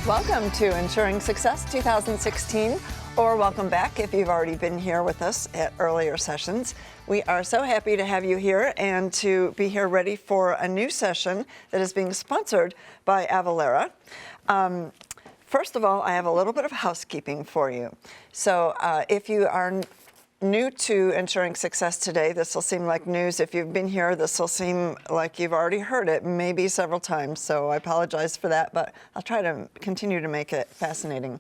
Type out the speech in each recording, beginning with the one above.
Welcome to Ensuring Success 2016, or welcome back if you've already been here with us at earlier sessions. We are so happy to have you here and to be here ready for a new session that is being sponsored by Avalara. First of all, I have a little bit of housekeeping for you. So if you are new to Ensuring Success today, this will seem like news. If you've been here, this will seem like you've already heard it, maybe several times, so I apologize for that, but I'll try to continue to make it fascinating.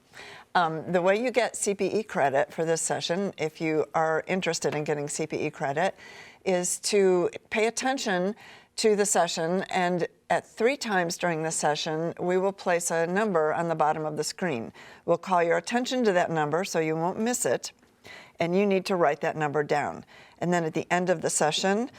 The way you get CPE credit for this session, if you are interested in getting CPE credit, is to pay attention to the session, and at 3 times during the session, we will place a number on the bottom of the screen. We'll call your attention to that number so you won't miss it, and you need to write that number down. And then at the end of the session,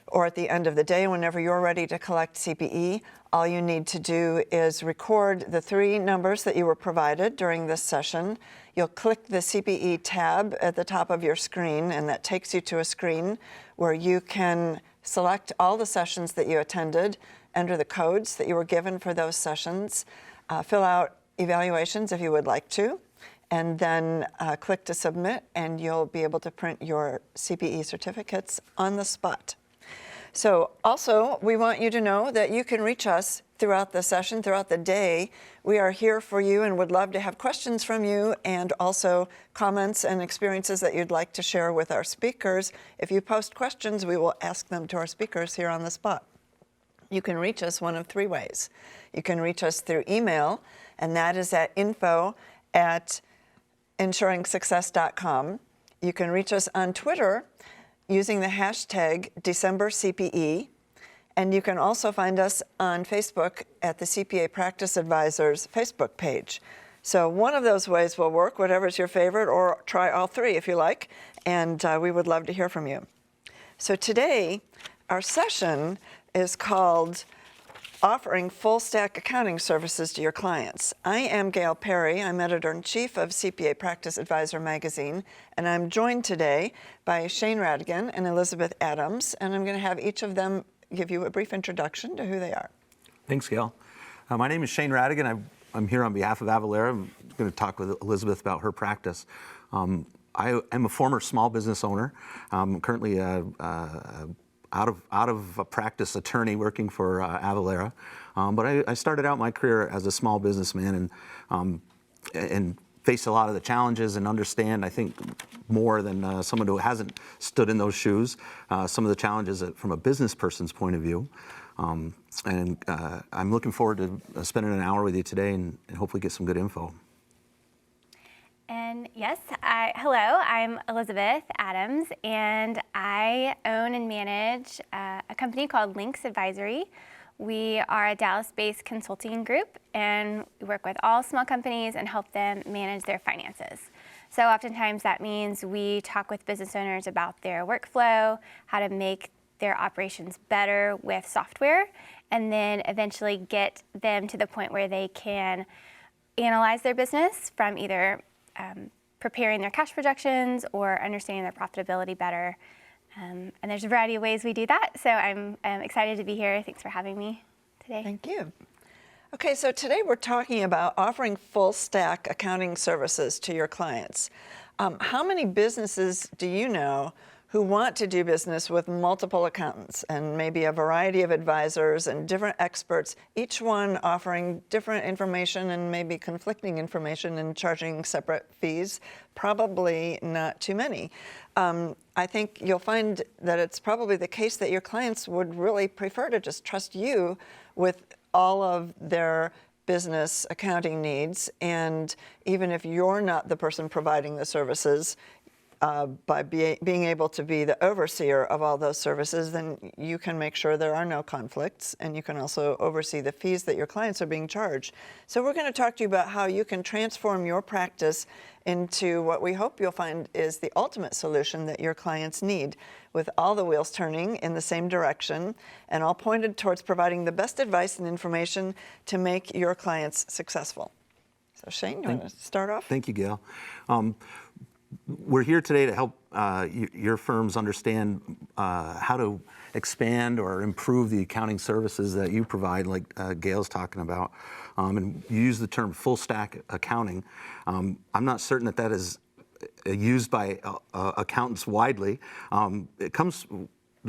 or at the end of the day, whenever you're ready to collect CPE, all you need to do is record the 3 numbers that you were provided during this session. You'll click the CPE tab at the top of your screen, and that takes you to a screen where you can select all the sessions that you attended, enter the codes that you were given for those sessions, fill out evaluations if you would like to, and then click to submit, and you'll be able to print your CPE certificates on the spot. So also, we want you to know that you can reach us throughout the session, throughout the day. We are here for you and would love to have questions from you, and also comments and experiences that you'd like to share with our speakers. If you post questions, we will ask them to our speakers here on the spot. You can reach us one of 3 ways. You can reach us through email, and that is at info@ensuringsuccess.com. You can reach us on Twitter using the hashtag DecemberCPE, and you can also find us on Facebook at the CPA Practice Advisors Facebook page. So one of those ways will work, whatever's your favorite, or try all 3 if you like, and we would love to hear from you. So today, our session is called Offering Full Stack Accounting Services to Your Clients. I am Gail Perry. I'm Editor-in-Chief of CPA Practice Advisor magazine, and I'm joined today by Shane Radigan and Elizabeth Adams, and I'm going to have each of them give you a brief introduction to who they are. Thanks, Gail. My name is Shane Radigan. I'm here on behalf of Avalara. I'm going to talk with Elizabeth about her practice. I am a former small business owner. I'm currently out of a practice attorney working for Avalara, but I started out my career as a small businessman and faced a lot of the challenges and understand, I think, more than someone who hasn't stood in those shoes, some of the challenges from a business person's point of view. I'm looking forward to spending an hour with you today and hopefully get some good info. And yes, hello, I'm Elizabeth Adams, and I own and manage a company called Links Advisory. We are a Dallas-based consulting group, and we work with all small companies and help them manage their finances. So oftentimes that means we talk with business owners about their workflow, how to make their operations better with software, and then eventually get them to the point where they can analyze their business from either preparing their cash projections or understanding their profitability better. And there's a variety of ways we do that. So I'm excited to be here. Thanks for having me today. Thank you. Okay, so today we're talking about offering full stack accounting services to your clients. How many businesses do you know who want to do business with multiple accountants and maybe a variety of advisors and different experts, each one offering different information and maybe conflicting information and charging separate fees? Probably not too many. I think you'll find that it's probably the case that your clients would really prefer to just trust you with all of their business accounting needs, and even if you're not the person providing the services, by being able to be the overseer of all those services, then you can make sure there are no conflicts, and you can also oversee the fees that your clients are being charged. So we're going to talk to you about how you can transform your practice into what we hope you'll find is the ultimate solution that your clients need, with all the wheels turning in the same direction and all pointed towards providing the best advice and information to make your clients successful. So Shane, you want to start off? Thank you, Gail. We're here today to help your firms understand how to expand or improve the accounting services that you provide, like Gail's talking about. And you use the term full stack accounting. I'm not certain that is used by accountants widely. It comes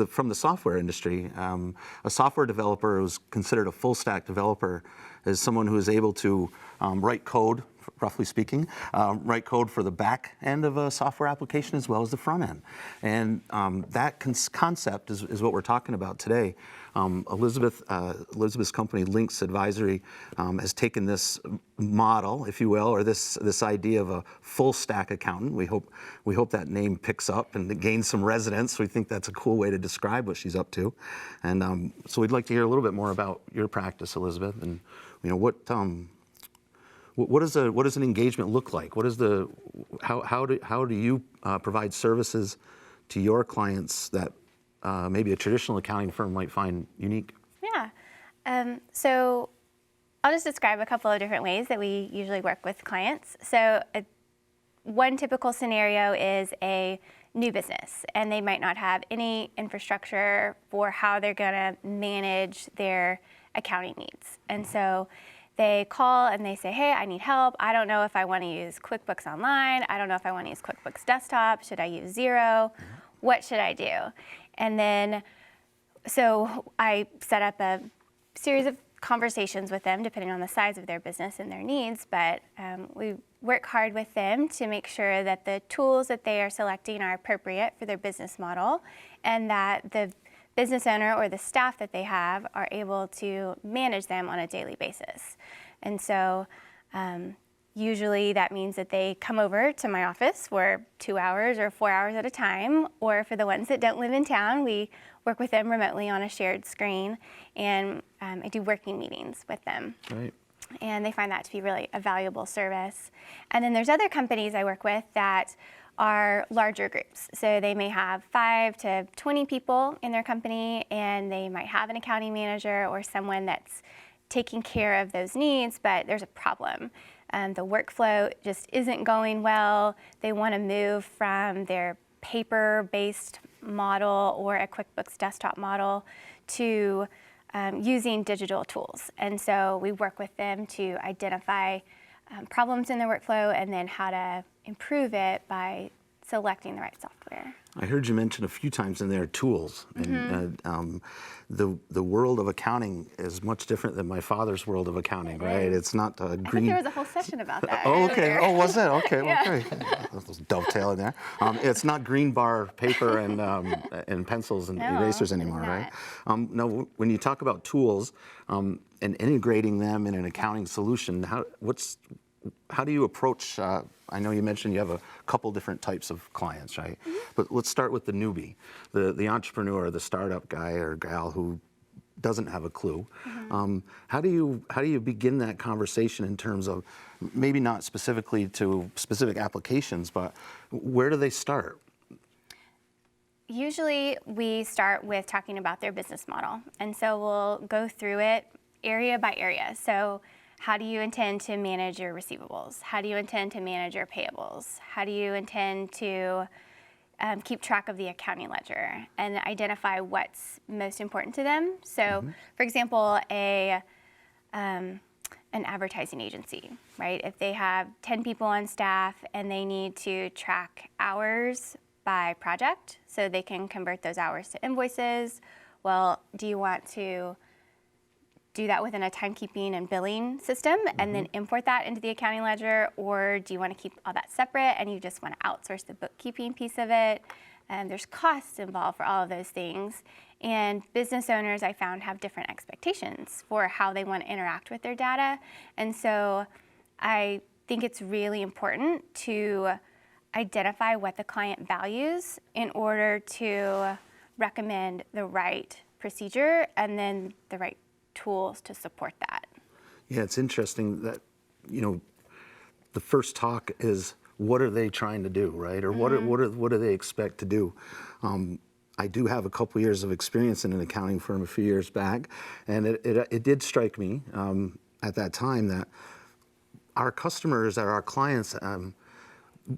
from the software industry. A software developer who's considered a full stack developer is someone who is able to write code, roughly speaking, write code for the back end of a software application as well as the front end. And that concept is what we're talking about today. Elizabeth's company, Links Advisory, has taken this model, if you will, or this idea of a full stack accountant. We hope that name picks up and gains some resonance. We think that's a cool way to describe what she's up to. And so we'd like to hear a little bit more about your practice, Elizabeth, and what does an engagement look like? How do you provide services to your clients that maybe a traditional accounting firm might find unique? Yeah. So I'll just describe a couple of different ways that we usually work with clients. So one typical scenario is a new business, and they might not have any infrastructure for how they're going to manage their accounting needs. And so they call and they say, hey, I need help. I don't know if I want to use QuickBooks Online. I don't know if I want to use QuickBooks Desktop. Should I use Xero? What should I do? And then, so I set up a series of conversations with them depending on the size of their business and their needs, but we work hard with them to make sure that the tools that they are selecting are appropriate for their business model, and that the business owner or the staff that they have are able to manage them on a daily basis. And so usually that means that they come over to my office for 2 hours or 4 hours at a time, or for the ones that don't live in town, we work with them remotely on a shared screen, and I do working meetings with them. Right. And they find that to be really a valuable service. And then there's other companies I work with that are larger groups. So they may have 5 to 20 people in their company, and they might have an accounting manager or someone that's taking care of those needs, but there's a problem. The workflow just isn't going well. They want to move from their paper-based model or a QuickBooks Desktop model to using digital tools. And so we work with them to identify problems in their workflow and then how to improve it by selecting the right software. I heard you mention a few times in there tools, and the world of accounting is much different than my father's world of accounting, right? It's not green. I think there was a whole session about that. Oh, okay. Earlier. Oh, was it? Okay, Yeah. well, great. Let's dovetail in there. It's not green bar paper and pencils and erasers anymore, right? No, when you talk about tools and integrating them in an accounting solution, how do you approach? I know you mentioned you have a couple different types of clients, right? Mm-hmm. But let's start with the newbie, the entrepreneur, the startup guy or gal who doesn't have a clue. Mm-hmm. How do you begin that conversation in terms of maybe not specifically to specific applications, but where do they start? Usually we start with talking about their business model, and so we'll go through it area by area. So how do you intend to manage your receivables? How do you intend to manage your payables? How do you intend to keep track of the accounting ledger and identify what's most important to them? So, for example, an advertising agency, right? If they have 10 people on staff and they need to track hours by project so they can convert those hours to invoices, well, do you want to do that within a timekeeping and billing system and then import that into the accounting ledger, or do you want to keep all that separate and you just want to outsource the bookkeeping piece of it? There's costs involved for all of those things, and business owners, I found, have different expectations for how they want to interact with their data, and so I think it's really important to identify what the client values in order to recommend the right procedure and then the right tools to support that. Yeah, it's interesting that, the first talk is what are they trying to do, right? Or what do they expect to do? I do have a couple years of experience in an accounting firm a few years back, and it did strike me at that time that our customers or our clients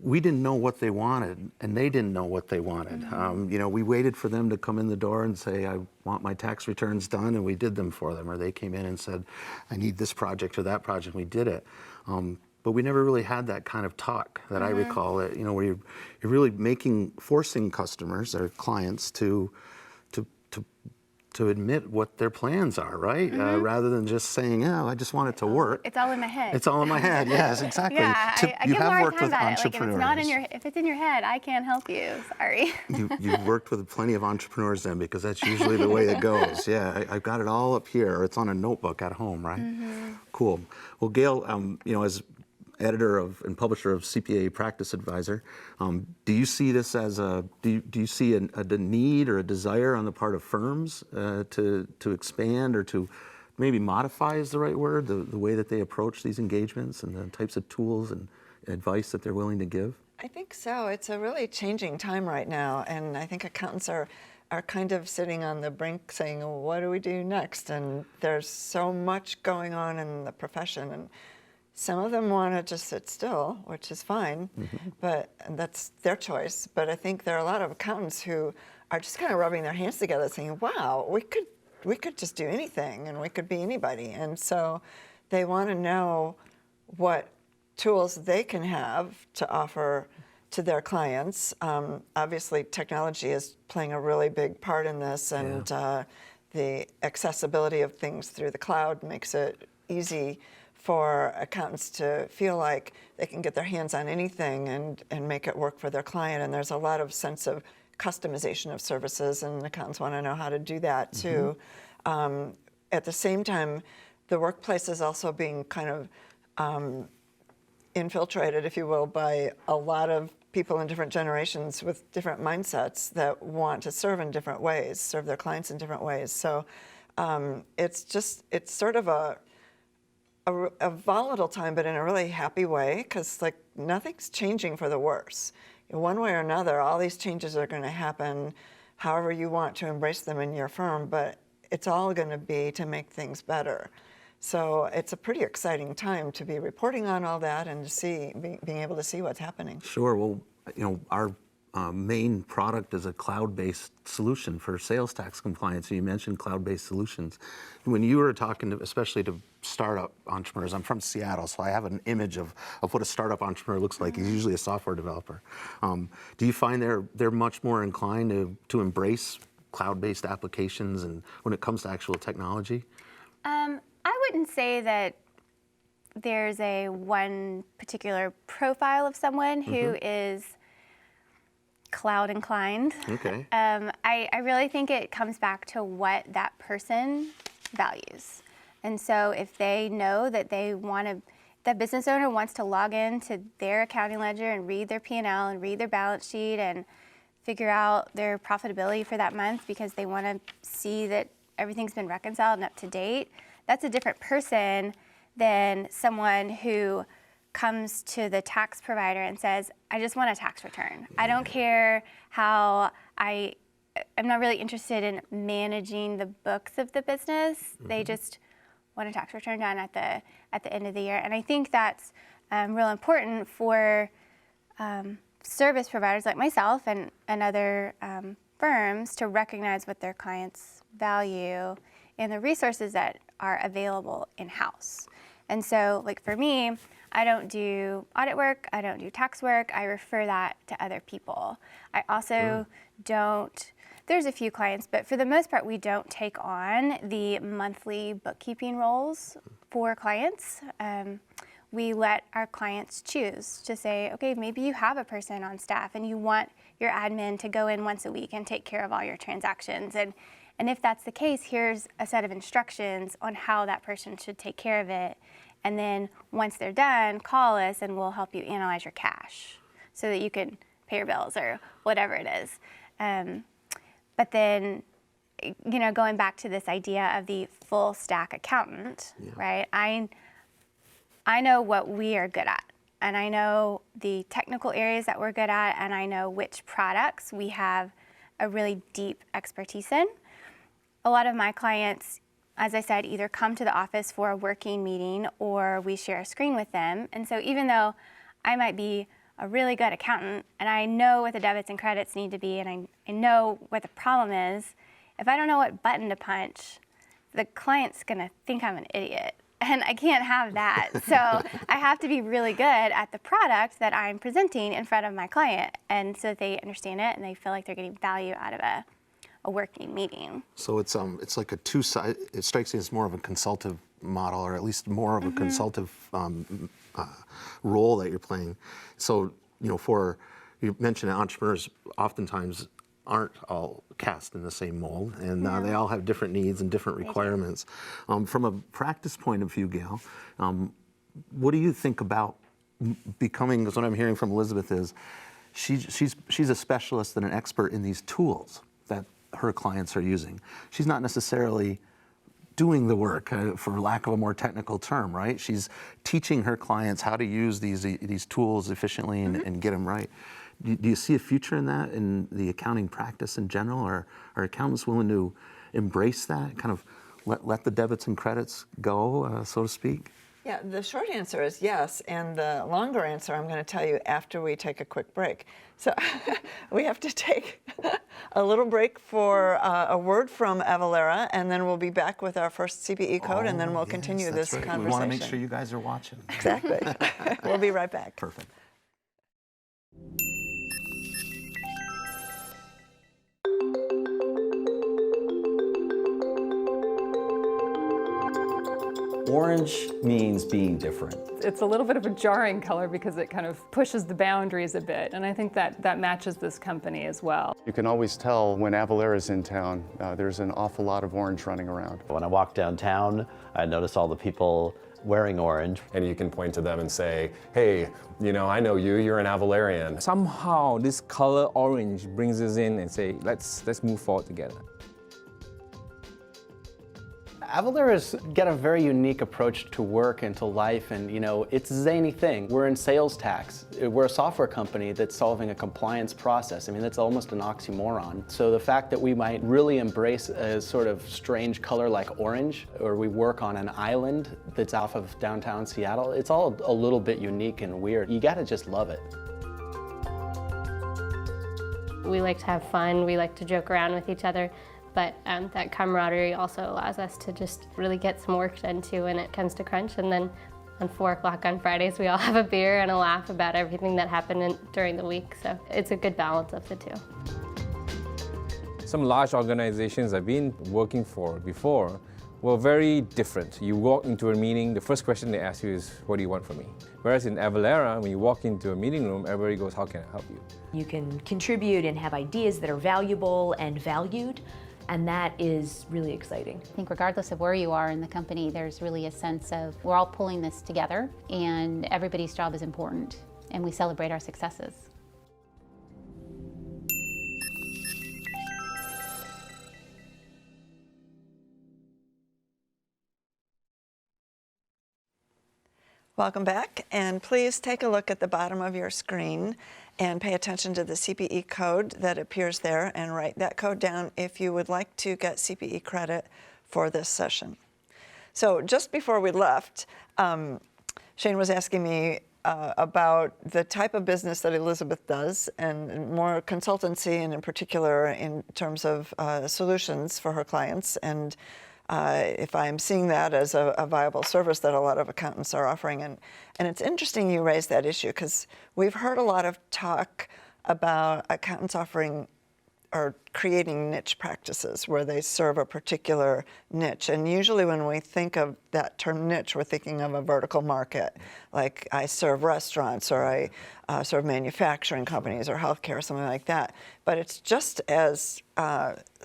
we didn't know what they wanted, and they didn't know what they wanted. We waited for them to come in the door and say, I want my tax returns done, and we did them for them. Or they came in and said, I need this project or that project, and we did it. But we never really had that kind of talk that I recall, where you're really forcing customers or clients to admit what their plans are, right? Rather than just saying, "Oh, I just want it to work." It's all in my head. It's all in my head. Yes, exactly. Yeah, I give a hard time about it. Like if it's in your head, I can't help you. Sorry. You've worked with plenty of entrepreneurs then, because that's usually the way it goes. Yeah, I've got it all up here, or it's on a notebook at home, right? Cool. Well, Gail, as editor and publisher of CPA Practice Advisor, do you see this as do you see a need or a desire on the part of firms to expand, or to maybe modify is the right word, the way that they approach these engagements and the types of tools and advice that they're willing to give? I think so. It's a really changing time right now, and I think accountants are kind of sitting on the brink saying, well, what do we do next? And there's so much going on in the profession, and some of them want to just sit still, which is fine, and that's their choice. But I think there are a lot of accountants who are just kind of rubbing their hands together saying, wow, we could just do anything, and we could be anybody. And so they want to know what tools they can have to offer to their clients. Obviously, technology is playing a really big part in this, and the accessibility of things through the cloud makes it easy for accountants to feel like they can get their hands on anything and make it work for their client. And there's a lot of sense of customization of services, and accountants want to know how to do that too. At the same time, the workplace is also being kind of infiltrated, if you will, by a lot of people in different generations with different mindsets that want to serve in different ways, serve their clients in different ways. So it's sort of a volatile time, but in a really happy way, because like nothing's changing for the worse. One way or another, all these changes are going to happen however you want to embrace them in your firm, but it's all going to be to make things better. So it's a pretty exciting time to be reporting on all that and to being able to see what's happening. Sure. Well, our main product is a cloud-based solution for sales tax compliance. You mentioned cloud-based solutions. When you were talking especially to startup entrepreneurs, I'm from Seattle, so I have an image of what a startup entrepreneur looks like. He's usually a software developer. Do you find they're much more inclined to embrace cloud-based applications, and when it comes to actual technology? I wouldn't say that there's one particular profile of someone who is cloud inclined. Okay. I really think it comes back to what that person values. And so if they know that the business owner wants to log into their accounting ledger and read their P&L and read their balance sheet and figure out their profitability for that month because they want to see that everything's been reconciled and up to date, that's a different person than someone who comes to the tax provider and says, I just want a tax return. I don't care how I'm not really interested in managing the books of the business. They just want a tax return done at the end of the year. And I think that's real important for service providers like myself and other firms to recognize what their clients value and the resources that are available in-house. And so, like for me, I don't do audit work, I don't do tax work, I refer that to other people. I also don't, there's a few clients, but for the most part, we don't take on the monthly bookkeeping roles for clients. We let our clients choose to say, okay, maybe you have a person on staff and you want your admin to go in once a week and take care of all your transactions. And if that's the case, here's a set of instructions on how that person should take care of it. And then once they're done, call us and we'll help you analyze your cash so that you can pay your bills or whatever it is. But then, going back to this idea of the full stack accountant, right? I know what we are good at, and I know the technical areas that we're good at, and I know which products we have a really deep expertise in. A lot of my clients, as I said, either come to the office for a working meeting or we share a screen with them. And so even though I might be a really good accountant and I know what the debits and credits need to be and I know what the problem is, if I don't know what button to punch, the client's gonna think I'm an idiot. And I can't have that. So I have to be really good at the product that I'm presenting in front of my client, and so that they understand it and they feel like they're getting value out of a working meeting. So it's like a two-side. It strikes me as more of a consultative model, or at least more of a consultative role that you're playing. So you mentioned that entrepreneurs oftentimes aren't all cast in the same mold, and they all have different needs and different requirements. From a practice point of view, Gail, what do you think about becoming? Because what I'm hearing from Elizabeth is she's a specialist and an expert in these tools that her clients are using. She's not necessarily doing the work, for lack of a more technical term, right? She's teaching her clients how to use these tools efficiently and get them right. Do you see a future in that, in the accounting practice in general? Are accountants willing to embrace that, kind of let the debits and credits go, so to speak? Yeah, the short answer is yes, and the longer answer I'm going to tell you after we take a quick break. So we have to take a little break for a word from Avalara, and then we'll be back with our first CPE code, and then we'll continue this conversation. We want to make sure you guys are watching. Exactly. We'll be right back. Perfect. Orange means being different. It's a little bit of a jarring color because it kind of pushes the boundaries a bit, and I think that matches this company as well. You can always tell when Avalara is in town. There's an awful lot of orange running around. When I walk downtown, I notice all the people wearing orange. And you can point to them and say, hey, I know you're an Avalarian. Somehow this color orange brings us in and say, let's move forward together. Avalara's got a very unique approach to work and to life, and it's a zany thing. We're in sales tax. We're a software company that's solving a compliance process. I mean, that's almost an oxymoron. So the fact that we might really embrace a sort of strange color like orange, or we work on an island that's off of downtown Seattle, it's all a little bit unique and weird. You gotta just love it. We like to have fun, we like to joke around with each other. But that camaraderie also allows us to just really get some work done too when it comes to crunch. And then on 4 o'clock on Fridays, we all have a beer and a laugh about everything that happened during the week. So it's a good balance of the two. Some large organizations I've been working for before were very different. You walk into a meeting, the first question they ask you is, what do you want from me? Whereas in Avalara, when you walk into a meeting room, everybody goes, how can I help you? You can contribute and have ideas that are valuable and valued. And that is really exciting. I think regardless of where you are in the company, there's really a sense of we're all pulling this together and everybody's job is important and we celebrate our successes. Welcome back, and please take a look at the bottom of your screen and pay attention to the CPE code that appears there and write that code down if you would like to get CPE credit for this session. So just before we left, Shane was asking me about the type of business that Elizabeth does, and more consultancy, and in particular in terms of solutions for her clients, and if I'm seeing that as a viable service that a lot of accountants are offering. And it's interesting you raise that issue, because we've heard a lot of talk about accountants offering or creating niche practices where they serve a particular niche. And usually when we think of that term niche, we're thinking of a vertical market, like I serve restaurants, or I serve manufacturing companies, or healthcare, or something like that. But it's just as,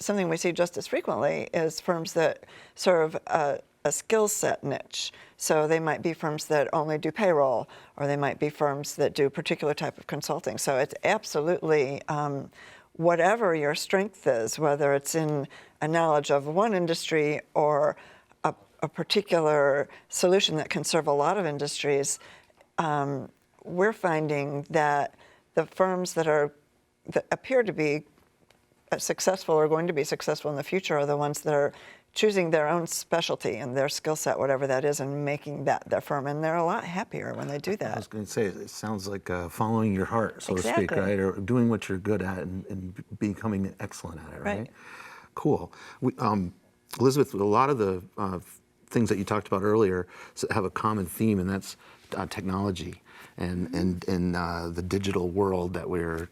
something we see just as frequently is firms that serve a skill set niche. So they might be firms that only do payroll, or they might be firms that do a particular type of consulting. So it's absolutely, whatever your strength is, whether it's in a knowledge of one industry or a particular solution that can serve a lot of industries, we're finding that the firms that appear to be successful or going to be successful in the future are the ones that are choosing their own specialty and their skill set, whatever that is, and making that their firm. And they're a lot happier when they do that. I was going to say, it sounds like following your heart, so to speak, Exactly. right? Or doing what you're good at and becoming excellent at it, right? Cool. Elizabeth, a lot of the things that you talked about earlier have a common theme, and that's technology and the digital world that we're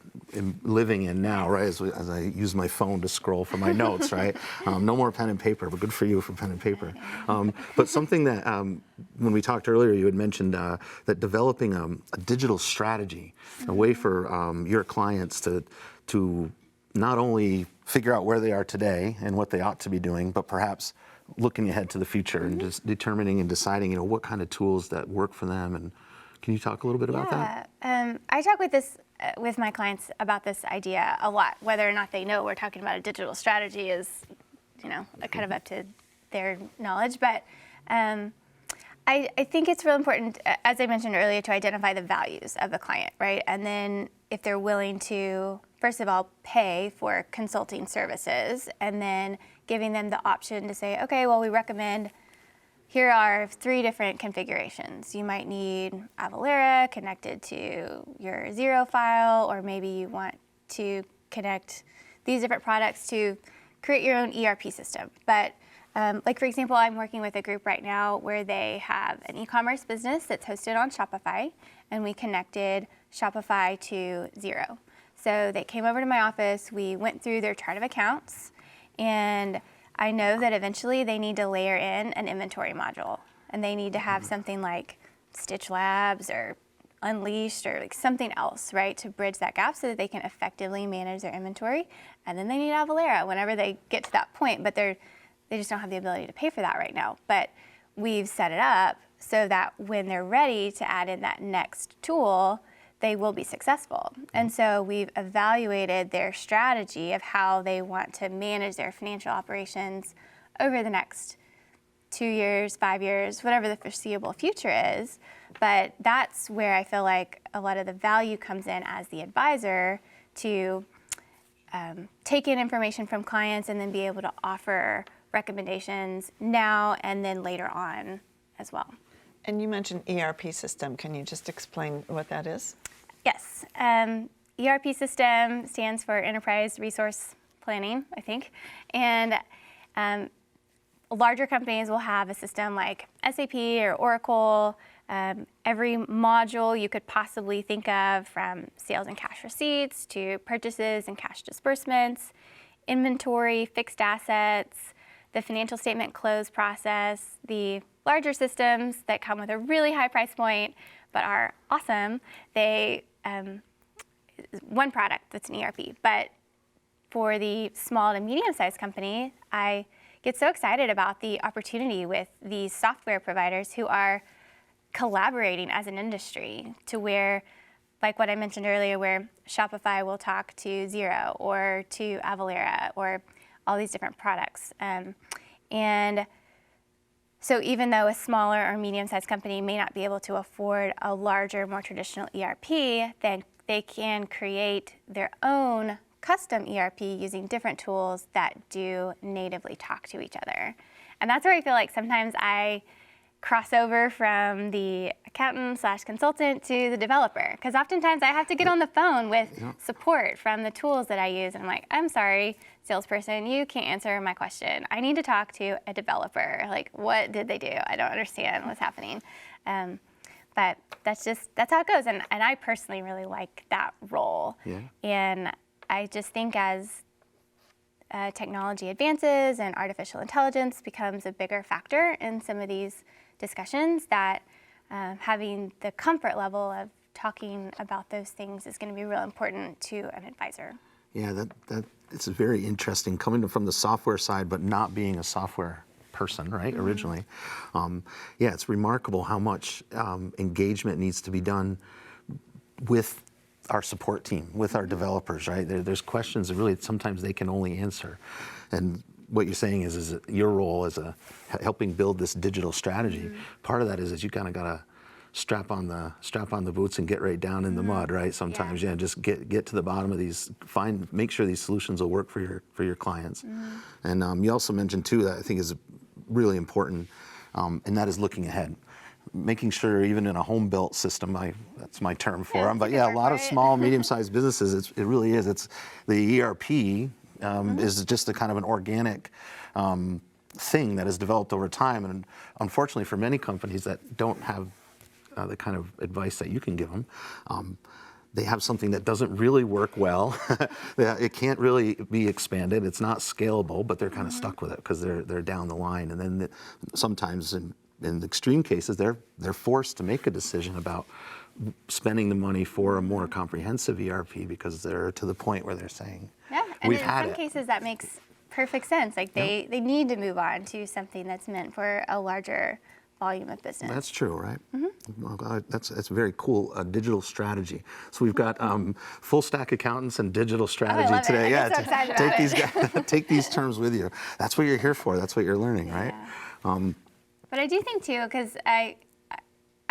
living in now, right? As I use my phone to scroll for my notes, right? No more pen and paper, but good for you for pen and paper. But something that, when we talked earlier, you had mentioned that developing a digital strategy, a way for your clients to not only figure out where they are today and what they ought to be doing, but perhaps looking ahead to the future and just determining and deciding, what kind of tools that work for them. And can you talk a little bit about that? I talk with my clients about this idea a lot. Whether or not they know we're talking about a digital strategy is, kind of up to their knowledge. But I think it's real important, as I mentioned earlier, to identify the values of the client, right? And then if they're willing to, first of all, pay for consulting services, and then giving them the option to say, okay, well, we recommend, here are 3 different configurations. You might need Avalara connected to your Xero file, or maybe you want to connect these different products to create your own ERP system. But like, for example, I'm working with a group right now where they have an e-commerce business that's hosted on Shopify, and we connected Shopify to Xero. So they came over to my office, we went through their chart of accounts, and I know that eventually they need to layer in an inventory module, and they need to have something like Stitch Labs or Unleashed or like something else, right, to bridge that gap so that they can effectively manage their inventory. And then they need Avalara whenever they get to that point, but they just don't have the ability to pay for that right now. But we've set it up so that when they're ready to add in that next tool, they will be successful. And so we've evaluated their strategy of how they want to manage their financial operations over the next 2 years, 5 years, whatever the foreseeable future is. But that's where I feel like a lot of the value comes in as the advisor, to take in information from clients and then be able to offer recommendations now and then later on as well. And you mentioned ERP system. Can you just explain what that is? Yes. ERP system stands for Enterprise Resource Planning, I think. And larger companies will have a system like SAP or Oracle. Every module you could possibly think of, from sales and cash receipts to purchases and cash disbursements, inventory, fixed assets, the financial statement close process. The larger systems that come with a really high price point but are awesome, they one product that's an ERP. But for the small to medium-sized company, I get so excited about the opportunity with these software providers who are collaborating as an industry, to where, like what I mentioned earlier, where Shopify will talk to Xero or to Avalara or all these different products. And so even though a smaller or medium-sized company may not be able to afford a larger, more traditional ERP, then they can create their own custom ERP using different tools that do natively talk to each other. And that's where I feel like sometimes I cross over from the accountant/consultant to the developer, because oftentimes I have to get on the phone with support from the tools that I use, and I'm like, I'm sorry, salesperson, you can't answer my question. I need to talk to a developer. Like, what did they do? I don't understand what's happening. But that's how it goes, and I personally really like that role. And I just think as technology advances and artificial intelligence becomes a bigger factor in some of these discussions, that having the comfort level of talking about those things is going to be real important to an advisor. Yeah, that it's very interesting, coming from the software side, but not being a software person, right, originally. Yeah, it's remarkable how much engagement needs to be done with our support team, with our developers, right? There's questions that really sometimes they can only answer. And what you're saying is your role as helping build this digital strategy. Part of that is you kind of got to strap on the boots and get right down in the mud, right? Sometimes, just get to the bottom of these, make sure these solutions will work for your clients. And you also mentioned too that I think is really important, and that is looking ahead. Making sure even in a home-built system, that's my term for them, but a lot of small, medium-sized businesses, it really is. It's the ERP is just a kind of an organic thing that has developed over time, and unfortunately for many companies that don't have the kind of advice that you can give them, they have something that doesn't really work well. It can't really be expanded. It's not scalable, but they're kind of stuck with it because they're down the line, and then sometimes in extreme cases, they're forced to make a decision about spending the money for a more comprehensive ERP because they're to the point where they're saying, and we've in had some it. cases that makes perfect sense. Like they need to move on to something that's meant for a larger volume of business. That's true, right? Well, that's a very cool digital strategy. So we've got full stack accountants and digital strategy today. I'm so excited about it. Take these terms with you. That's what you're here for. That's what you're learning, right? But I do think too, because I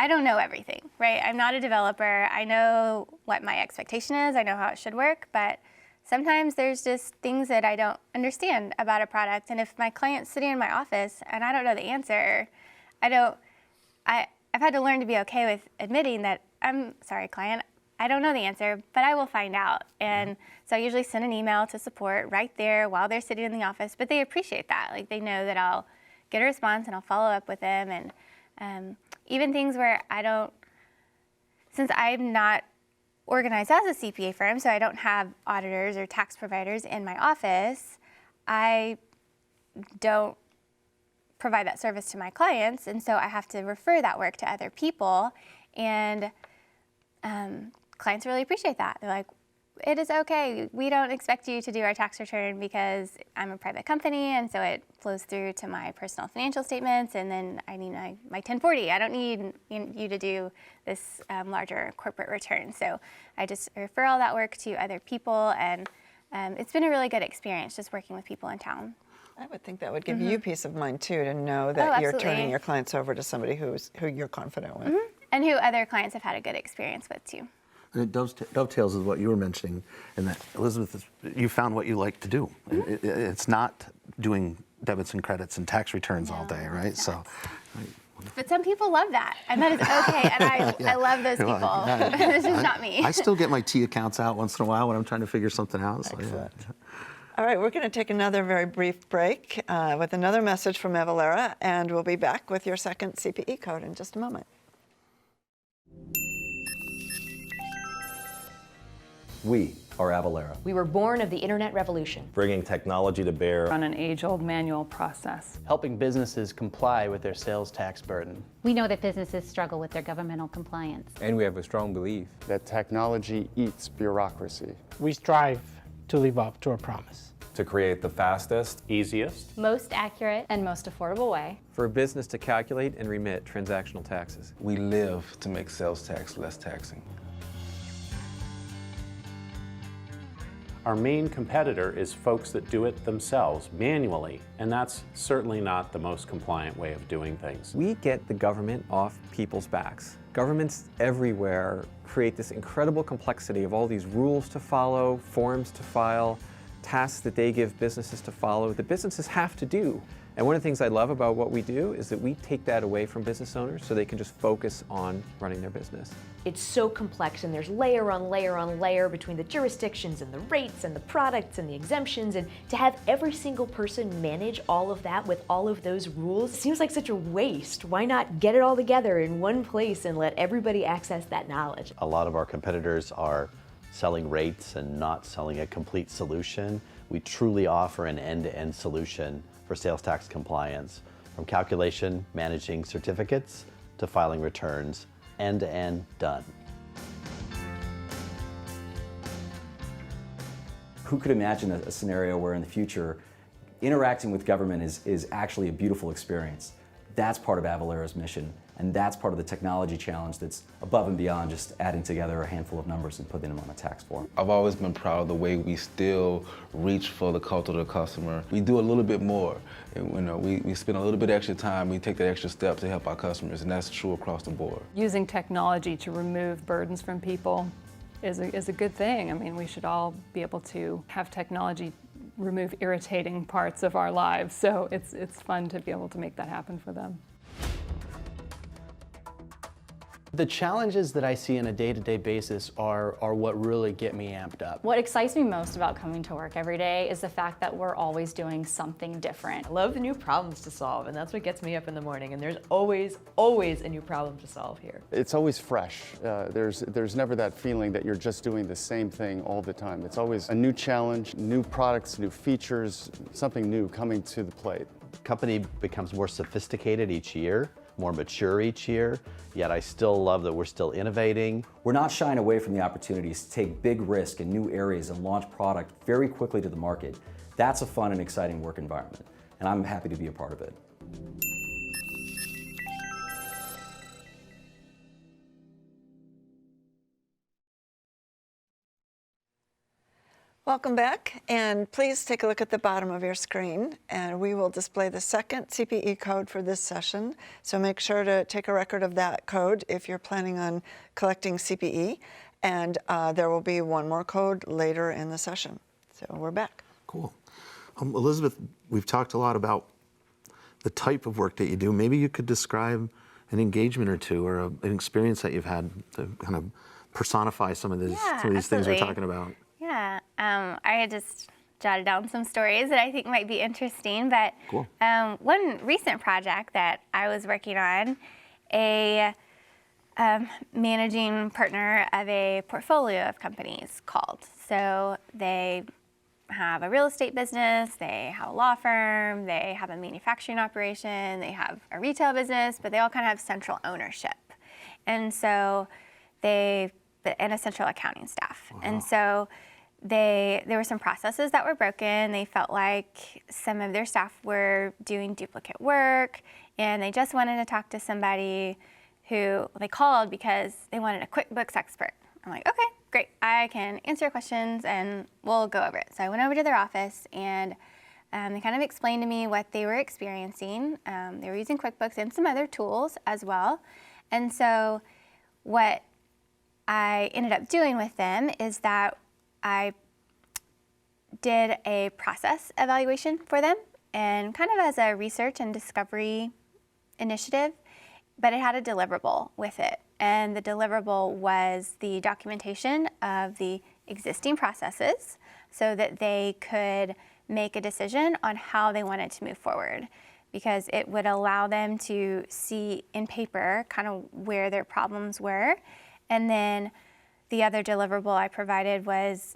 don't know everything, right? I'm not a developer. I know what my expectation is. I know how it should work, but sometimes there's just things that I don't understand about a product. And if my client's sitting in my office and I don't know the answer, I've had to learn to be okay with admitting that, I'm sorry, client, I don't know the answer, but I will find out. And so I usually send an email to support right there while they're sitting in the office, but they appreciate that. Like they know that I'll get a response and I'll follow up with them. And even things where since I'm not organized as a CPA firm, so I don't have auditors or tax providers in my office, I don't provide that service to my clients, and so I have to refer that work to other people, and clients really appreciate that. They're like, it is okay, we don't expect you to do our tax return because I'm a private company, and so it flows through to my personal financial statements, and then I need my 1040. I don't need you to do this larger corporate return. So I just refer all that work to other people, and it's been a really good experience just working with people in town. I would think that would give you peace of mind too, to know that you're turning your clients over to somebody who you're confident with. And who other clients have had a good experience with too. And it dovetails with what you were mentioning, and that, Elizabeth, you found what you like to do. It's not doing debits and credits and tax returns all day, right? So. But some people love that, and that is okay, and I love those people. This is not me. I still get my T accounts out once in a while when I'm trying to figure something out. So, excellent. All right, we're going to take another very brief break with another message from Avalara, and we'll be back with your second CPE code in just a moment. We are Avalara. We were born of the internet revolution, Bringing technology to bear on an age-old manual process. Helping businesses comply with their sales tax burden. We know that businesses struggle with their governmental compliance. And we have a strong belief that technology eats bureaucracy. We strive to live up to our promise. To create the fastest, easiest, most accurate, and most affordable way for a business to calculate and remit transactional taxes. We live to make sales tax less taxing. Our main competitor is folks that do it themselves manually, and that's certainly not the most compliant way of doing things. We get the government off people's backs. Governments everywhere create this incredible complexity of all these rules to follow, forms to file, tasks that they give businesses to follow that businesses have to do. And one of the things I love about what we do is that we take that away from business owners so they can just focus on running their business. It's so complex, and there's layer on layer on layer between the jurisdictions and the rates and the products and the exemptions, and to have every single person manage all of that with all of those rules seems like such a waste. Why not get it all together in one place and let everybody access that knowledge? A lot of our competitors are selling rates and not selling a complete solution. We truly offer an end-to-end solution for sales tax compliance, from calculation, managing certificates, to filing returns, end-to-end done. Who could imagine a scenario where in the future, interacting with government is actually a beautiful experience? That's part of Avalara's mission, And that's part of the technology challenge that's above and beyond just adding together a handful of numbers and putting them on a tax form. I've always been proud of the way we still reach for the culture of the customer. We do a little bit more. And, we spend a little bit extra time, we take that extra step to help our customers, and that's true across the board. Using technology to remove burdens from people is a good thing. I mean, we should all be able to have technology remove irritating parts of our lives. So it's fun to be able to make that happen for them. The challenges that I see on a day-to-day basis are what really get me amped up. What excites me most about coming to work every day is the fact that we're always doing something different. I love the new problems to solve, and that's what gets me up in the morning, and there's always a new problem to solve here. It's always fresh. There's never that feeling that you're just doing the same thing all the time. It's always a new challenge, new products, new features, something new coming to the plate. The company becomes more sophisticated each year, more mature each year, yet I still love that we're still innovating. We're not shying away from the opportunities to take big risk in new areas and launch product very quickly to the market. That's a fun and exciting work environment, and I'm happy to be a part of it. Welcome back, and please take a look at the bottom of your screen, and we will display the second CPE code for this session. So make sure to take a record of that code if you're planning on collecting CPE, and there will be one more code later in the session. So we're back. Cool. Elizabeth, we've talked a lot about the type of work that you do. Maybe you could describe an engagement or two or an experience that you've had to kind of personify some of these things we're talking about. Yeah, I had just jotted down some stories that I think might be interesting, but cool. One recent project that I was working on, a managing partner of a portfolio of companies called. So they have a real estate business, they have a law firm, they have a manufacturing operation, they have a retail business, but they all kind of have central ownership. And so and a central accounting staff. Wow. And so there were some processes that were broken. They felt like some of their staff were doing duplicate work, and they just wanted to talk to somebody who they called because they wanted a QuickBooks expert. I'm like, okay, great. I can answer your questions and we'll go over it. So I went over to their office, and they kind of explained to me what they were experiencing. They were using QuickBooks and some other tools as well. And so what I ended up doing with them is that I did a process evaluation for them, and kind of as a research and discovery initiative, but it had a deliverable with it. And the deliverable was the documentation of the existing processes so that they could make a decision on how they wanted to move forward, because it would allow them to see in paper kind of where their problems were. And then the other deliverable I provided was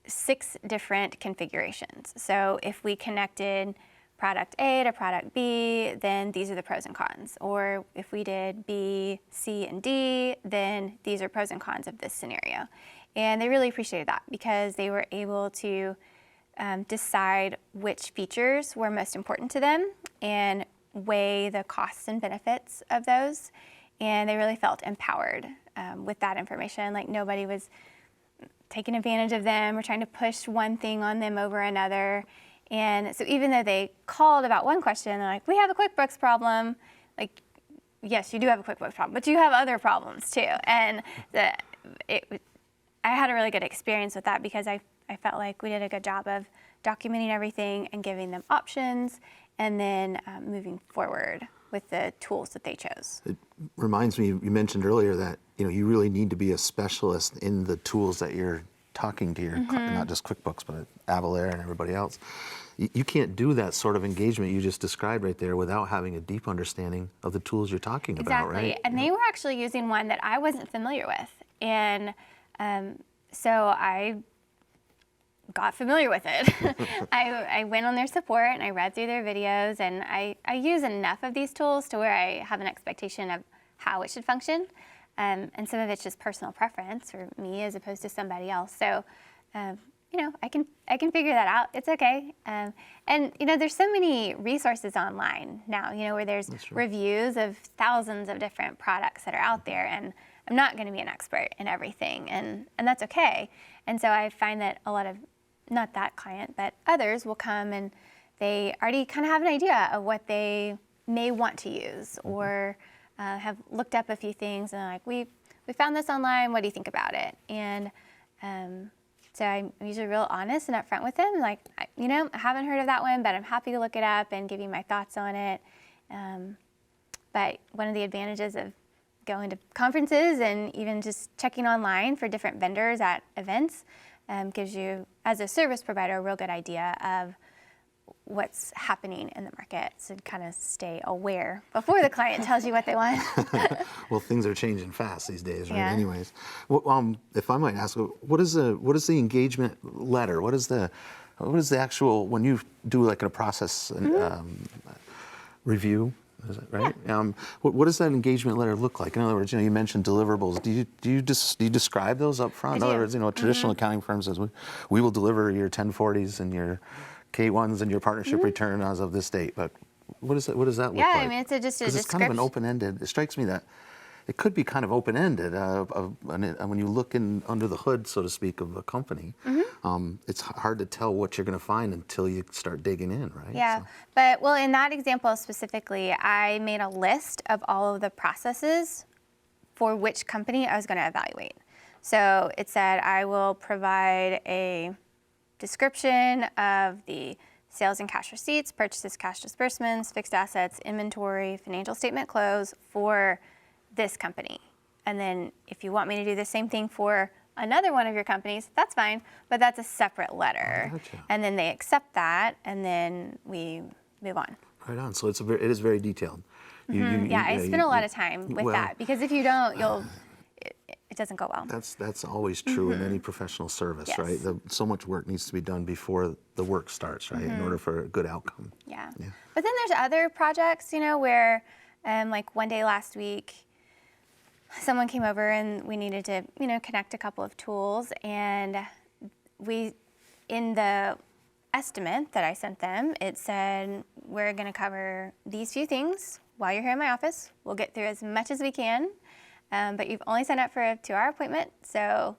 6 different configurations. So if we connected product A to product B, then these are the pros and cons. Or if we did B, C, and D, then these are pros and cons of this scenario. And they really appreciated that because they were able to decide which features were most important to them and weigh the costs and benefits of those. And they really felt empowered with that information, like nobody was taking advantage of them or trying to push one thing on them over another. And so even though they called about one question, they're like, we have a QuickBooks problem. Like, yes, you do have a QuickBooks problem, but you have other problems too. And I had a really good experience with that because I felt like we did a good job of documenting everything and giving them options, and then moving forward with the tools that they chose. It reminds me, you mentioned earlier that you really need to be a specialist in the tools that you're talking to your, not just QuickBooks, but Avalara and everybody else. You can't do that sort of engagement you just described right there without having a deep understanding of the tools you're talking about, right? Exactly, and they were actually using one that I wasn't familiar with. And so I got familiar with it. I went on their support and I read through their videos, and I use enough of these tools to where I have an expectation of how it should function. And some of it's just personal preference for me as opposed to somebody else. So I can figure that out. It's okay. And there's so many resources online now, where there's reviews of thousands of different products that are out there, and I'm not going to be an expert in everything, and that's okay. And so I find that a lot of, not that client, but others will come and they already kind of have an idea of what they may want to use, or have looked up a few things and they're like, we found this online, what do you think about it? And so I'm usually real honest and upfront with them, like, I haven't heard of that one, but I'm happy to look it up and give you my thoughts on it. But one of the advantages of going to conferences and even just checking online for different vendors at events gives you, as a service provider, a real good idea of what's happening in the market, so kind of stay aware before the client tells you what they want. Well, things are changing fast these days, right? Yeah. Anyways, well, if I might ask, what is the engagement letter? What is the actual, when you do like a process review? Is it right? Yeah. What does that engagement letter look like? In other words, you mentioned deliverables. Do you describe those up front? In other words, traditional accounting firm says we will deliver your 1040s and your K1s and your partnership return as of this date. But what does that look like? Yeah, I mean, it's just a description. It's kind of an open-ended. It strikes me that it could be kind of open-ended when you look under the hood, so to speak, of a company. It's hard to tell what you're going to find until you start digging in, right? Yeah, So. but in that example specifically, I made a list of all of the processes for which company I was going to evaluate. So it said I will provide a description of the sales and cash receipts, purchases, cash disbursements, fixed assets, inventory, financial statement close for this company. And then if you want me to do the same thing for another one of your companies, that's fine, but that's a separate letter. Oh, gotcha. And then they accept that, and then we move on. Right on. So it is very detailed. I spend a lot of time with that, because if you don't, it doesn't go well. That's always true in any professional service, Yes. right? So much work needs to be done before the work starts, right? In order for a good outcome. Yeah. But then there's other projects, where like one day last week, someone came over and we needed to, connect a couple of tools, and in the estimate that I sent them, it said, we're going to cover these few things while you're here in my office. We'll get through as much as we can, but you've only signed up for a 2-hour appointment, so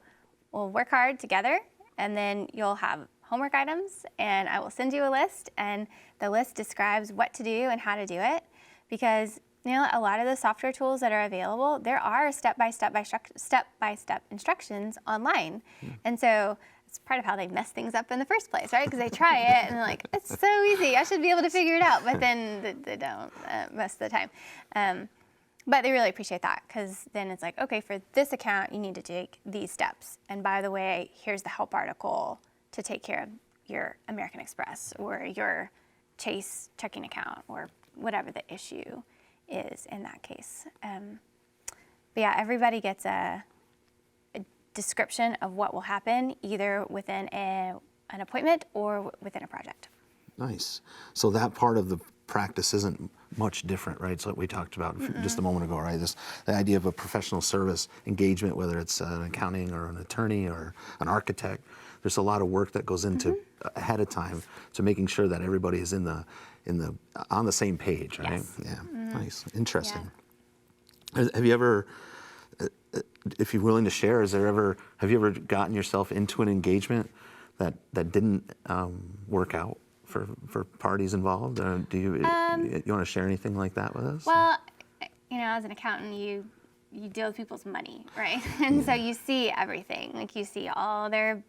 we'll work hard together, and then you'll have homework items, and I will send you a list, and the list describes what to do and how to do it, because a lot of the software tools that are available, there are step-by-step instructions online. And so it's part of how they mess things up in the first place, right? Because they try it and they're like, it's so easy, I should be able to figure it out. But then they don't most of the time. But they really appreciate that, because then it's like, okay, for this account, you need to take these steps. And by the way, here's the help article to take care of your American Express or your Chase checking account or whatever the issue is in that case. But yeah, everybody gets a description of what will happen either within an appointment or within a project. Nice. So that part of the practice isn't much different, right? So we talked about just a moment ago, right? The idea of a professional service engagement, whether it's an accounting or an attorney or an architect, there's a lot of work that goes into ahead of time to making sure that everybody is on the same page, right? Yes. Yeah. Nice. Interesting. Yeah. Have you ever, if you're willing to share, have you ever gotten yourself into an engagement that didn't work out for parties involved? Do you want to share anything like that with us? Well, as an accountant, you deal with people's money, right? And so you see everything. Like you see all their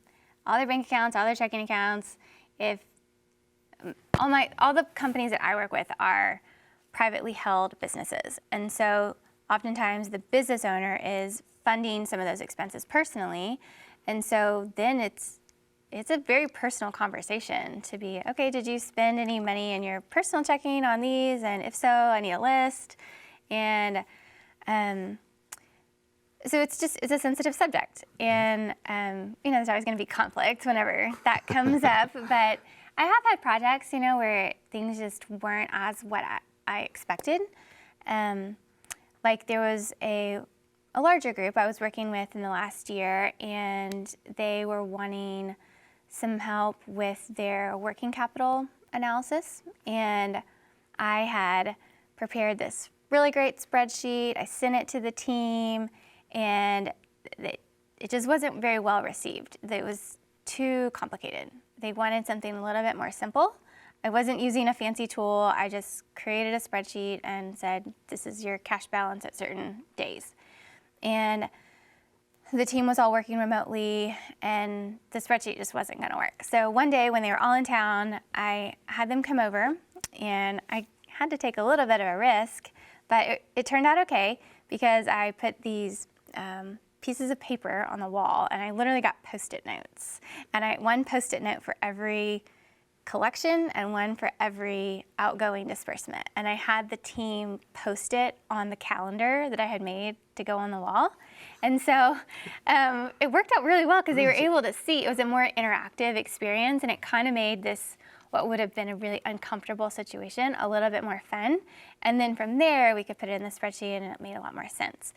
bank accounts, all their checking accounts. If all the companies that I work with are privately held businesses, and so oftentimes the business owner is funding some of those expenses personally, and so then it's a very personal conversation to be, okay, did you spend any money in your personal checking on these? And if so, I need a list. And so it's a sensitive subject. And, there's always going to be conflict whenever that comes up. But I have had projects, where things just weren't as what I expected. Like there was a larger group I was working with in the last year, and they were wanting some help with their working capital analysis. And I had prepared this really great spreadsheet. I sent it to the team, and it just wasn't very well received. It was too complicated. They wanted something a little bit more simple. I wasn't using a fancy tool. I just created a spreadsheet and said, this is your cash balance at certain days. And the team was all working remotely, and the spreadsheet just wasn't going to work. So one day when they were all in town, I had them come over, and I had to take a little bit of a risk, but it turned out okay because I put these pieces of paper on the wall, and I literally got Post-it notes. And one Post-it note for every collection and one for every outgoing disbursement. And I had the team post it on the calendar that I had made to go on the wall. And so it worked out really well because they were able to see. It was a more interactive experience, and it kind of made this, what would have been a really uncomfortable situation, a little bit more fun. And then from there, we could put it in the spreadsheet, and it made a lot more sense.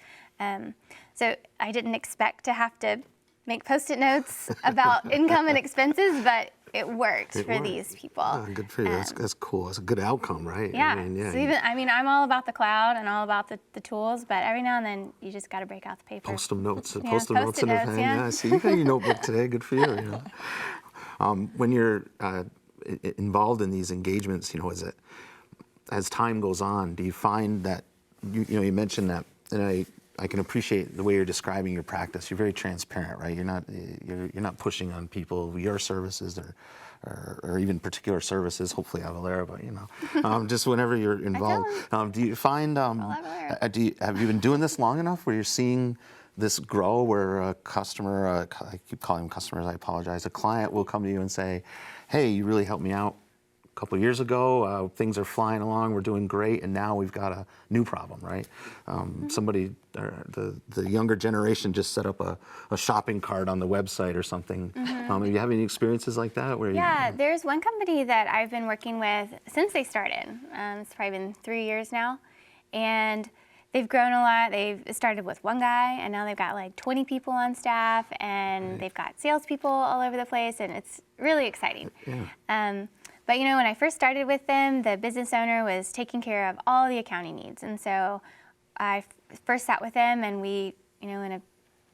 So I didn't expect to have to make Post-it notes about income and expenses, but it worked for these people. Oh, good for you. That's cool. That's a good outcome, right? Yeah. Yeah. So I'm all about the cloud and all about the tools, but every now and then you just got to break out the paper. Post them notes. Yeah, Post them notes in advance. Yeah. See, you got your notebook today. Good for you. You know? When you're involved in these engagements, as time goes on, do you find that you mentioned that, and I can appreciate the way you're describing your practice. You're very transparent, right? You're not pushing on people your services or even particular services. Hopefully, Avalara, but just whenever you're involved. Do you find have you been doing this long enough where you're seeing this grow, where a customer, I keep calling them customers, I apologize, a client will come to you and say, "Hey, you really helped me out a couple of years ago, things are flying along, we're doing great, and now we've got a new problem," right? Somebody, the younger generation just set up a shopping cart on the website or something. Do you have any experiences like that? There's one company that I've been working with since they started. It's probably been 3 years now, and they've grown a lot. They've started with one guy, and now they've got like 20 people on staff, and they've got salespeople all over the place, and it's really exciting. But when I first started with them, the business owner was taking care of all the accounting needs. And so I first sat with them, and we, in a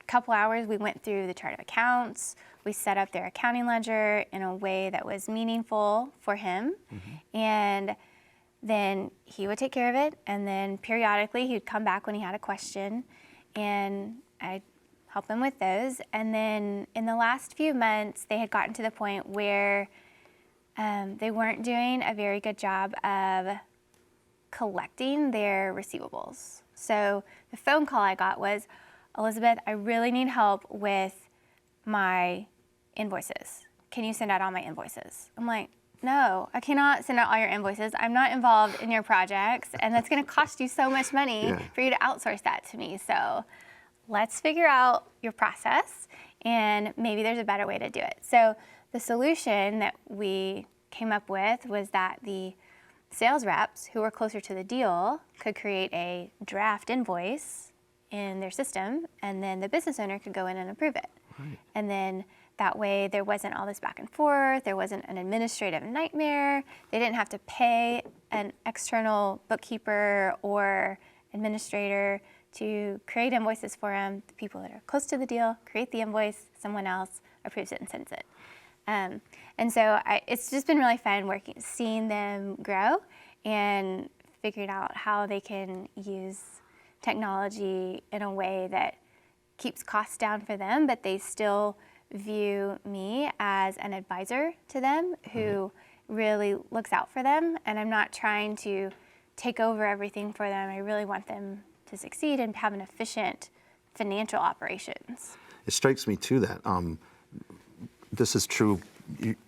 couple hours, we went through the chart of accounts. We set up their accounting ledger in a way that was meaningful for him. And then he would take care of it. And then periodically he would come back when he had a question, and I'd help him with those. And then in the last few months, they had gotten to the point where they weren't doing a very good job of collecting their receivables. So the phone call I got was, "Elizabeth, I really need help with my invoices. Can you send out all my invoices?" I'm like, "No, I cannot send out all your invoices. I'm not involved in your projects, and that's going to cost you so much money for you to outsource that to me. So let's figure out your process, and maybe there's a better way to do it." So the solution that we came up with was that the sales reps who were closer to the deal could create a draft invoice in their system, and then the business owner could go in and approve it. And then that way there wasn't all this back and forth, there wasn't an administrative nightmare, they didn't have to pay an external bookkeeper or administrator to create invoices for them. The people that are close to the deal create the invoice, someone else approves it and sends it. And so it's just been really fun seeing them grow and figuring out how they can use technology in a way that keeps costs down for them, but they still view me as an advisor to them who really looks out for them. And I'm not trying to take over everything for them. I really want them to succeed and have an efficient financial operations. It strikes me too that this is true.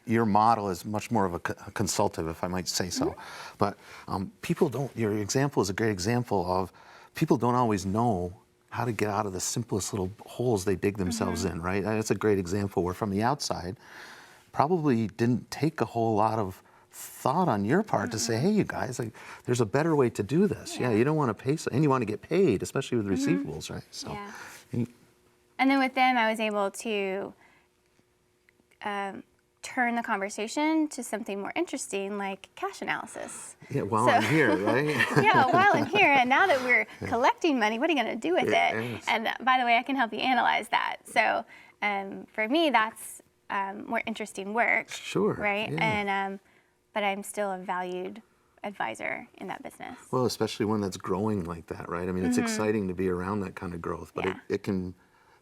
Your model is much more of a consultative, if I might say so. But people don't, your example is a great example of people don't always know how to get out of the simplest little holes they dig themselves in, right? That's a great example where from the outside, probably didn't take a whole lot of thought on your part to say, "Hey, you guys, there's a better way to do this." Yeah, you don't want to pay, and you want to get paid, especially with receivables, right? So, and then with them, I was able to turn the conversation to something more interesting, like cash analysis. Yeah, while I'm here, right? Yeah, while I'm here, and now that we're collecting money, what are you going to do with it? Yes. And by the way, I can help you analyze that. So for me, that's more interesting work. Sure. Right? Yeah. And but I'm still a valued advisor in that business. Well, especially one that's growing like that, right? I mean, it's exciting to be around that kind of growth, but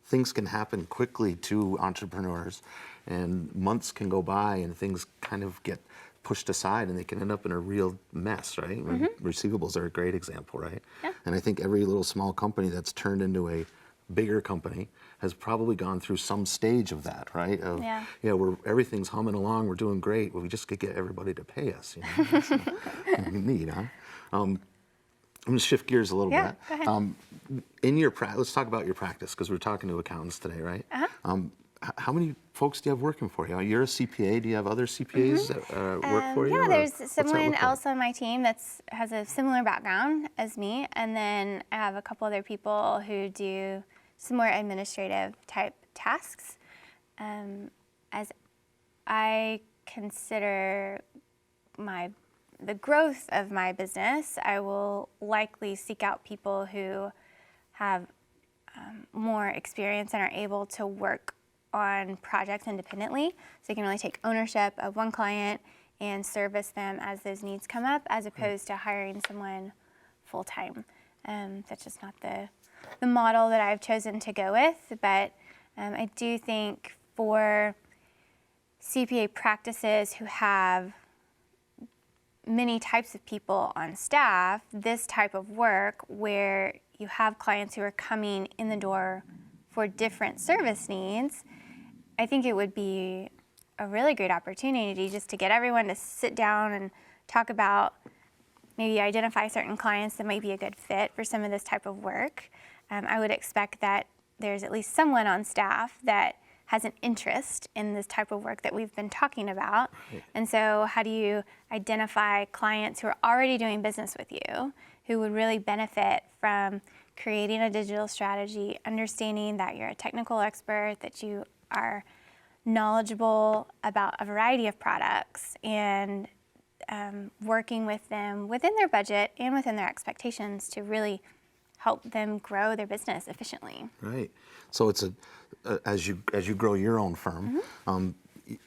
things can happen quickly to entrepreneurs, and months can go by and things kind of get pushed aside and they can end up in a real mess, right? Receivables are a great example, right? Yeah. And I think every little small company that's turned into a bigger company has probably gone through some stage of that, right? Of, everything's humming along, we're doing great, but we just could get everybody to pay us. That's neat, huh? I'm going to shift gears a little bit. Go ahead. In your let's talk about your practice, because we're talking to accountants today, right? How many folks do you have working for you? You're a CPA. Do you have other CPAs that work for you? Yeah, there's what's that someone look else on my team that has a similar background as me, and then I have a couple other people who do some more administrative type tasks. As I consider the growth of my business, I will likely seek out people who have more experience and are able to work on projects independently, so you can really take ownership of one client and service them as those needs come up, as opposed to hiring someone full-time. That's just not the model that I've chosen to go with, but I do think for CPA practices who have many types of people on staff, this type of work where you have clients who are coming in the door for different service needs, I think it would be a really great opportunity just to get everyone to sit down and talk about, maybe identify certain clients that might be a good fit for some of this type of work. I would expect that there's at least someone on staff that has an interest in this type of work that we've been talking about. And so how do you identify clients who are already doing business with you, who would really benefit from creating a digital strategy, understanding that you're a technical expert, that you are knowledgeable about a variety of products, and working with them within their budget and within their expectations to really help them grow their business efficiently. Right. So it's as you grow your own firm,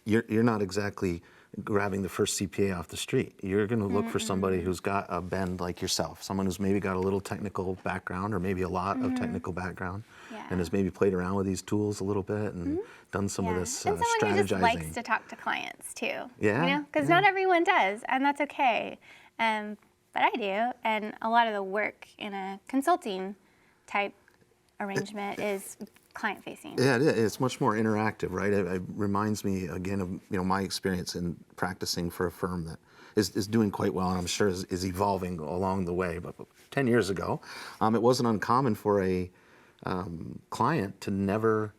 you're not exactly grabbing the first CPA off the street. You're going to look for somebody who's got a bend like yourself, someone who's maybe got a little technical background, or maybe a lot of technical background, and has maybe played around with these tools a little bit and done some of this and someone who just likes strategizing. to talk to clients too. Yeah. You know, because not everyone does, and that's okay. But I do, and a lot of the work in a consulting type arrangement is client-facing. Yeah, it is. It's much more interactive, right? It reminds me again of my experience in practicing for a firm that is doing quite well, and I'm sure is evolving along the way. But 10 years ago, it wasn't uncommon for a client to never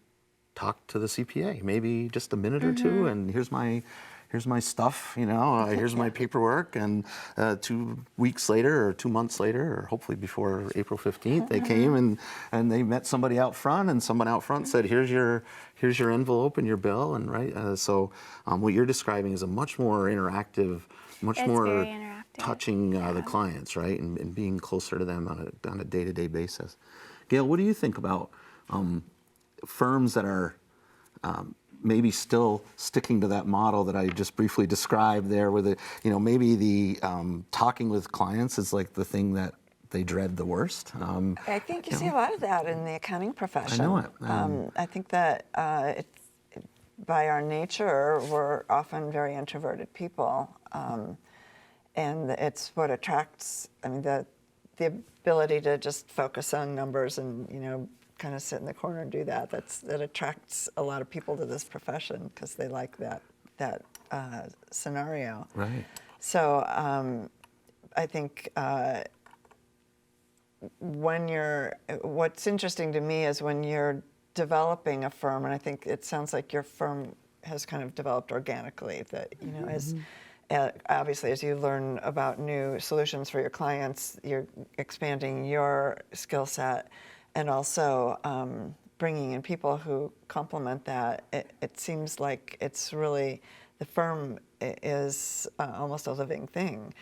talk to the CPA, maybe just a minute or two, and here's my stuff, here's my paperwork, and 2 weeks later or 2 months later, or hopefully before April 15th, they came and they met somebody out front, and someone out front said, here's your envelope and your bill, and so what you're describing is a much more interactive, much more touching the clients, right, and being closer to them on a day-to-day basis. Gail, what do you think about firms that are maybe still sticking to that model that I just briefly described there, where maybe the talking with clients is like the thing that they dread the worst? I think you see a lot of that in the accounting profession. I know it. I think that by our nature, we're often very introverted people, and it's what attracts. I mean, the ability to just focus on numbers and kind of sit in the corner and do that. That attracts a lot of people to this profession because they like that scenario. Right. So I think what's interesting to me is when you're developing a firm, and I think it sounds like your firm has kind of developed organically. That as obviously as you learn about new solutions for your clients, you're expanding your skill set. And also bringing in people who complement that. It seems like it's really the firm is almost a living thing,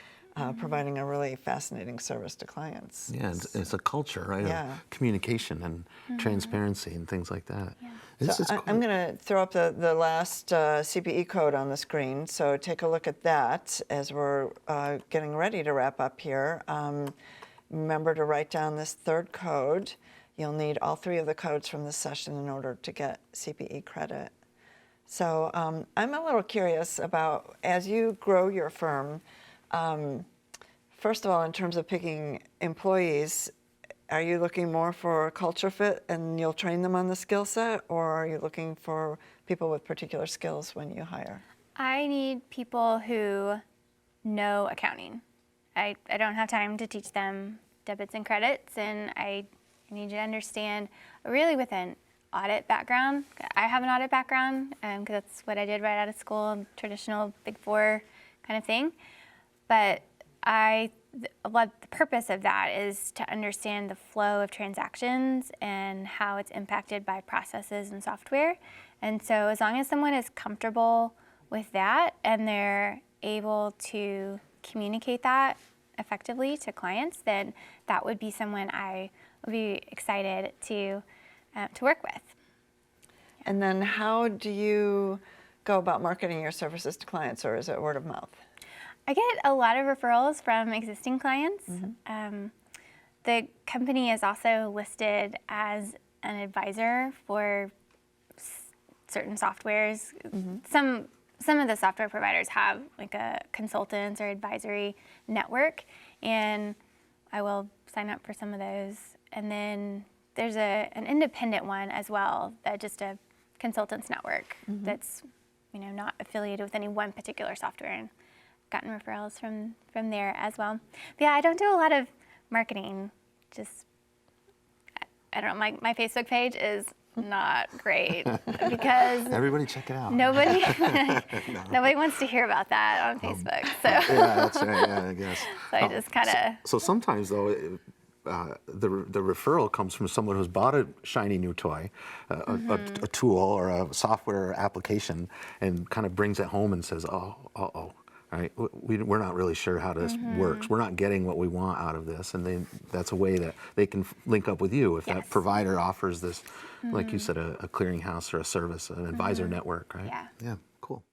providing a really fascinating service to clients. Yeah, it's a culture, right? Yeah. Of communication and transparency and things like that. This is I'm going to throw up the last CPE code on the screen, so take a look at that as we're getting ready to wrap up here. Remember to write down this third code. You'll need all 3 of the codes from this session in order to get CPE credit. So I'm a little curious about, as you grow your firm, first of all, in terms of picking employees, are you looking more for culture fit and you'll train them on the skill set, or are you looking for people with particular skills when you hire? I need people who know accounting. I don't have time to teach them debits and credits, and I need you to understand, really with an audit background. I have an audit background because that's what I did right out of school, traditional Big Four kind of thing. But the purpose of that is to understand the flow of transactions and how it's impacted by processes and software. And so as long as someone is comfortable with that and they're able to communicate that effectively to clients, then that would be someone I would be excited to work with. And then how do you go about marketing your services to clients, or is it word of mouth? I get a lot of referrals from existing clients. The company is also listed as an advisor for certain softwares. Some of the software providers have like a consultants or advisory network, and I will sign up for some of those. And then there's an independent one as well, just a consultants network that's not affiliated with any one particular software, and gotten referrals from there as well. But yeah, I don't do a lot of marketing. Just I don't know. My Facebook page is not great because everybody check it out. Nobody wants to hear about that on Facebook. So yeah, that's right. Yeah, I guess. So I just kind of. So sometimes though, the referral comes from someone who's bought a shiny new toy, a tool or a software application, and kind of brings it home and says, "Oh, right? We're not really sure how this works. We're not getting what we want out of this," and that's a way that they can link up with you if that provider offers this, like you said, a clearinghouse or a service, an advisor network, right? Yeah. Yeah. Cool.